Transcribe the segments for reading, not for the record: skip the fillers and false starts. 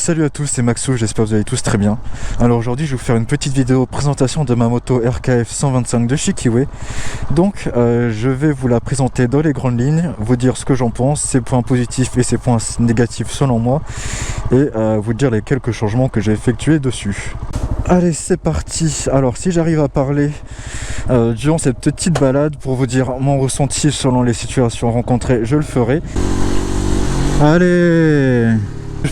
Salut à tous, c'est Maxou, j'espère que vous allez tous très bien. Alors aujourd'hui je vais vous faire une petite vidéo présentation de ma moto RKF 125 de chez Kiwi. Donc je vais vous la présenter dans les grandes lignes, vous dire ce que j'en pense, ses points positifs et ses points négatifs selon moi, et vous dire les quelques changements que j'ai effectués dessus. Allez, c'est parti. Alors si j'arrive à parler durant cette petite balade pour vous dire mon ressenti selon les situations rencontrées, je le ferai. Allez!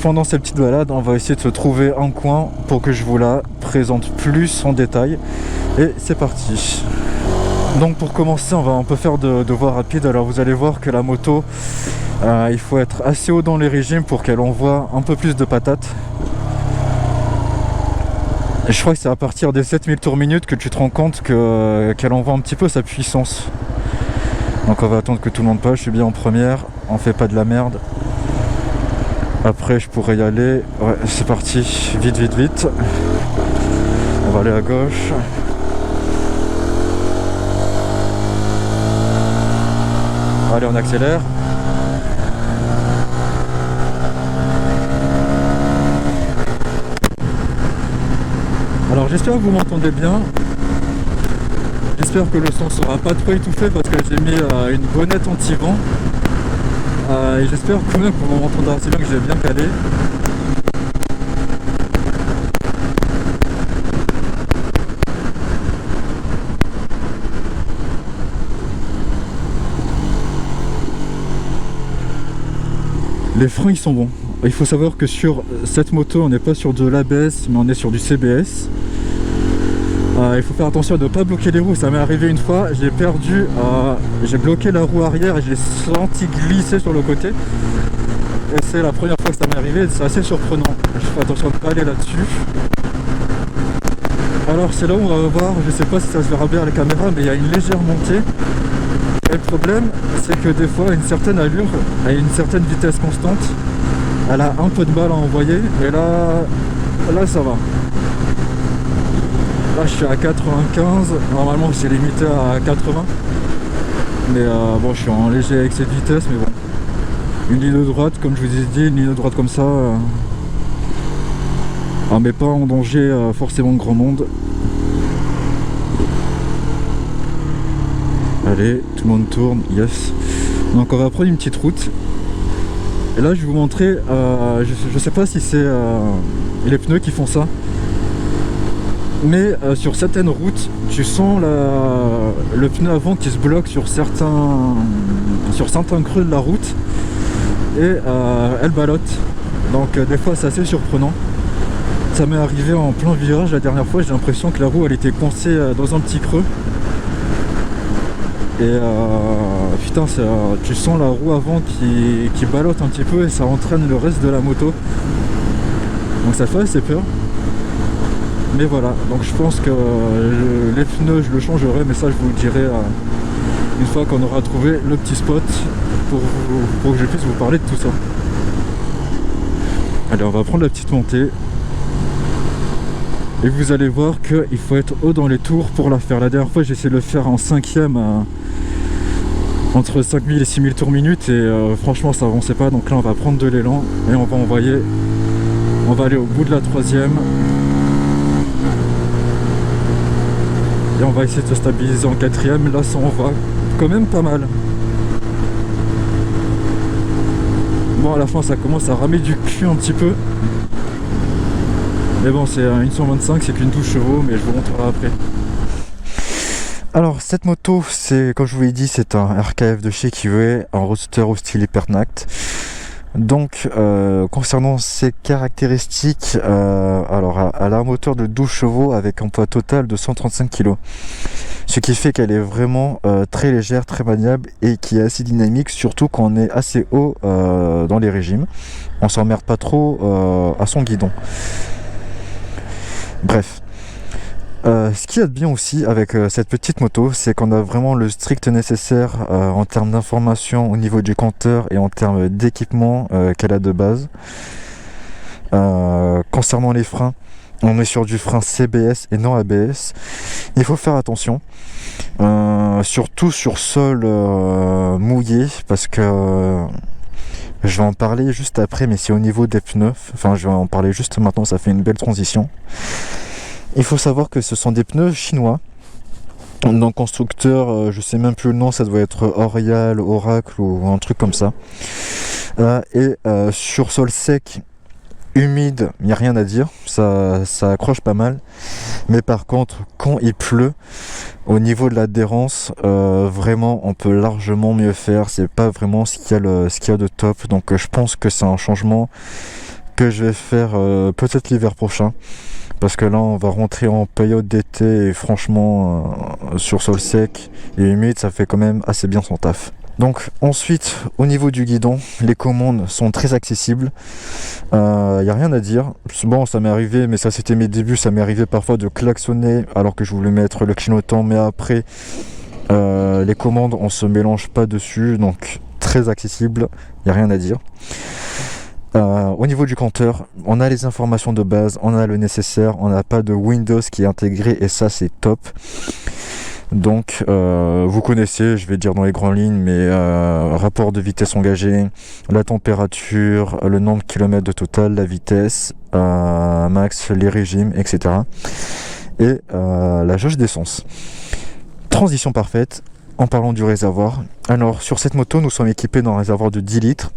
Pendant cette petite balade, on va essayer de se trouver un coin pour que je vous la présente plus en détail. Et c'est parti. Donc pour commencer, on va un peu faire de voie rapide. Alors vous allez voir que la moto, il faut être assez haut dans les régimes pour qu'elle envoie un peu plus de patates. Et je crois que c'est à partir des 7000 tours minute que tu te rends compte qu'elle envoie un petit peu sa puissance. Donc on va attendre que tout le monde passe. Je suis bien en première, on fait pas de la merde. Après je pourrais y aller. Ouais, c'est parti, vite vite vite. On va aller à gauche. Allez, on accélère. Alors j'espère que vous m'entendez bien. J'espère que le son sera pas trop étouffé parce que j'ai mis une bonnette anti-vent. Et j'espère quand même qu'on m'entendra assez bien, que j'ai bien calé. Les freins ils sont bons. Il faut savoir que sur cette moto on n'est pas sur de l'ABS mais on est sur du CBS. Il faut faire attention de ne pas bloquer les roues, ça m'est arrivé une fois, j'ai bloqué la roue arrière et je l'ai senti glisser sur le côté. Et c'est la première fois que ça m'est arrivé, c'est assez surprenant. Je fais attention de ne pas aller là-dessus. Alors c'est là où on va voir, je sais pas si ça se verra bien à la caméra, mais il y a une légère montée. Et le problème, c'est que des fois, à une certaine allure, à une certaine vitesse constante, elle a un peu de mal à envoyer, et là ça va. Là je suis à 95, normalement c'est limité à 80. Mais bon, je suis en léger excès de vitesse, mais bon. Une ligne droite, comme je vous ai dit, une ligne droite comme ça, on met pas en danger forcément grand monde. Allez, tout le monde tourne, yes. Donc on va prendre une petite route. Et là je vais vous montrer, je sais pas si c'est les pneus qui font ça. Mais sur certaines routes, tu sens le pneu avant qui se bloque sur certains creux de la route. Et elle ballotte. Donc des fois c'est assez surprenant. Ça m'est arrivé en plein virage la dernière fois, j'ai l'impression que la roue elle était coincée dans un petit creux. Et putain, tu sens la roue avant qui ballotte un petit peu et ça entraîne le reste de la moto. Donc ça fait assez peur. Mais voilà, donc je pense que les pneus je le changerai, mais ça je vous le dirai une fois qu'on aura trouvé le petit spot pour que je puisse vous parler de tout ça. Allez, on va prendre la petite montée. Et vous allez voir qu'il faut être haut dans les tours pour la faire. La dernière fois j'ai essayé de le faire en 5ème entre 5000 et 6000 tours minute et franchement ça avançait pas. Donc là on va prendre de l'élan et on va aller au bout de la 3ème. Et on va essayer de se stabiliser en 4ème. Là ça en va quand même pas mal. Bon, à la fin ça commence à ramer du cul un petit peu. Mais bon, c'est une 125, c'est qu'une 12 chevaux, mais je vous montrerai après. Alors cette moto, c'est, comme je vous l'ai dit, c'est un RKF de chez Kiwi, un roadster au style Hypernact. Donc concernant ses caractéristiques, alors elle a un moteur de 12 chevaux avec un poids total de 135 kg. Ce qui fait qu'elle est vraiment très légère, très maniable et qui est assez dynamique, surtout quand on est assez haut dans les régimes. On s'emmerde pas trop à son guidon. Bref. Ce qu'il y a de bien aussi avec cette petite moto, c'est qu'on a vraiment le strict nécessaire en termes d'information au niveau du compteur et en termes d'équipement qu'elle a de base. Concernant les freins, on est sur du frein CBS et non ABS. Il faut faire attention, surtout sur sol mouillé, parce que Je vais en parler juste après, mais c'est au niveau des pneus. Enfin, je vais en parler juste maintenant, ça fait une belle transition. Il faut savoir que ce sont des pneus chinois. Donc constructeur, je sais même plus le nom, ça doit être Orial, Oracle ou un truc comme ça. Sur sol sec, humide, il n'y a rien à dire, ça accroche pas mal. Mais par contre, quand il pleut, au niveau de l'adhérence, vraiment, on peut largement mieux faire. C'est pas vraiment ce qu'il y a de top. Donc je pense que c'est un changement que je vais faire peut-être l'hiver prochain. Parce que là, on va rentrer en période d'été et franchement, sur sol sec et humide, ça fait quand même assez bien son taf. Donc ensuite, au niveau du guidon, les commandes sont très accessibles. Y a rien à dire. Bon, ça m'est arrivé, mais ça c'était mes débuts, ça m'est arrivé parfois de klaxonner alors que je voulais mettre le clignotant, mais après, les commandes, on se mélange pas dessus, donc très accessible, y a rien à dire. Au niveau du compteur, on a les informations de base, on a le nécessaire, on n'a pas de Windows qui est intégré et ça c'est top. Donc vous connaissez, je vais dire dans les grandes lignes, mais rapport de vitesse engagée, la température, le nombre de kilomètres de total, la vitesse, max, les régimes, etc. Et la jauge d'essence. Transition parfaite en parlant du réservoir. Alors sur cette moto, nous sommes équipés d'un réservoir de 10 litres.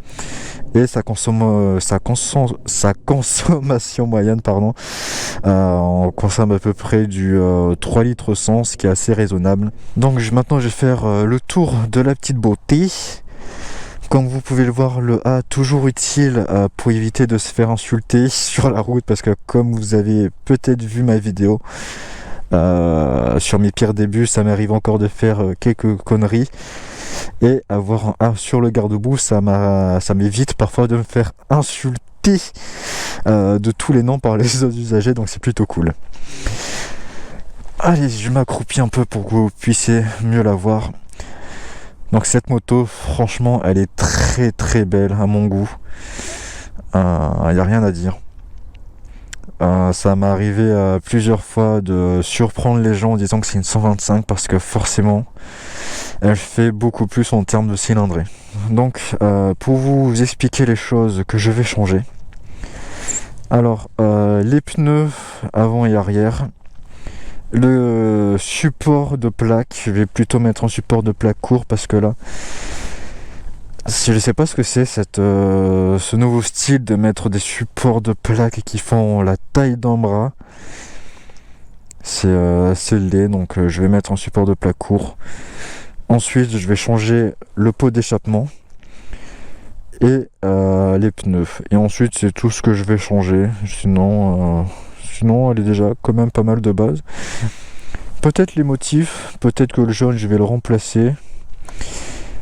Et sa consommation moyenne, on consomme à peu près du 3 litres 100, ce qui est assez raisonnable. Donc maintenant je vais faire le tour de la petite beauté. Comme vous pouvez le voir, le A toujours utile pour éviter de se faire insulter sur la route, parce que comme vous avez peut-être vu ma vidéo sur mes pires débuts, ça m'arrive encore de faire quelques conneries. Et avoir un A sur le garde-boue, ça m'évite parfois de me faire insulter de tous les noms par les autres usagers, donc c'est plutôt cool. Allez, je m'accroupis un peu pour que vous puissiez mieux la voir. Donc cette moto, franchement, elle est très très belle à mon goût. Y a rien à dire. Ça m'est arrivé plusieurs fois de surprendre les gens en disant que c'est une 125 parce que forcément elle fait beaucoup plus en termes de cylindrée. Donc pour vous expliquer les choses que je vais changer, alors les pneus avant et arrière, le support de plaque, je vais plutôt mettre un support de plaque court parce que là je ne sais pas ce que c'est ce nouveau style de mettre des supports de plaques qui font la taille d'un bras. C'est laid, donc je vais mettre un support de plaque court. Ensuite, je vais changer le pot d'échappement et les pneus. Et ensuite, c'est tout ce que je vais changer. Sinon, elle est déjà quand même pas mal de base. Peut-être les motifs, peut-être que le jaune, je vais le remplacer.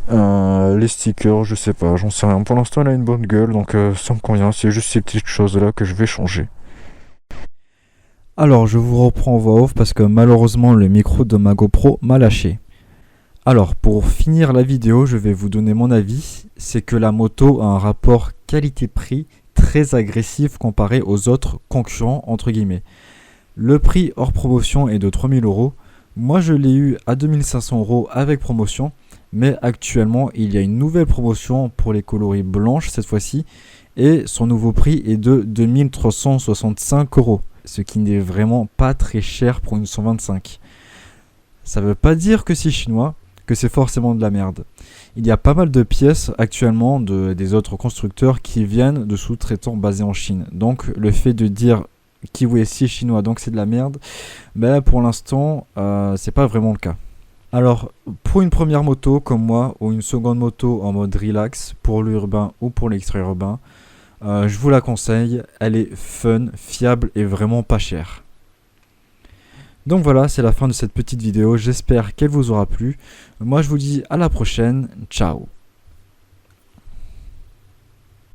Les stickers, je sais pas, j'en sais rien. Pour l'instant, elle a une bonne gueule, donc ça me convient. C'est juste ces petites choses-là que je vais changer. Alors, je vous reprends en voix off parce que malheureusement, le micro de ma GoPro m'a lâché. Alors, pour finir la vidéo, je vais vous donner mon avis. C'est que la moto a un rapport qualité-prix très agressif comparé aux autres concurrents, entre guillemets. Le prix hors promotion est de 3000 €. Moi, je l'ai eu à 2500 € avec promotion. Mais actuellement, il y a une nouvelle promotion pour les coloris blanches cette fois-ci. Et son nouveau prix est de 2365 €. Ce qui n'est vraiment pas très cher pour une 125. Ça ne veut pas dire que c'est chinois, que c'est forcément de la merde. Il y a pas mal de pièces actuellement des autres constructeurs qui viennent de sous-traitants basés en Chine. Donc le fait de dire Kiwi c'est chinois donc c'est de la merde, ben pour l'instant c'est pas vraiment le cas. Alors pour une première moto comme moi ou une seconde moto en mode relax pour l'urbain ou pour l'extra-urbain, je vous la conseille, elle est fun, fiable et vraiment pas chère. Donc voilà, c'est la fin de cette petite vidéo, j'espère qu'elle vous aura plu. Moi je vous dis à la prochaine, ciao.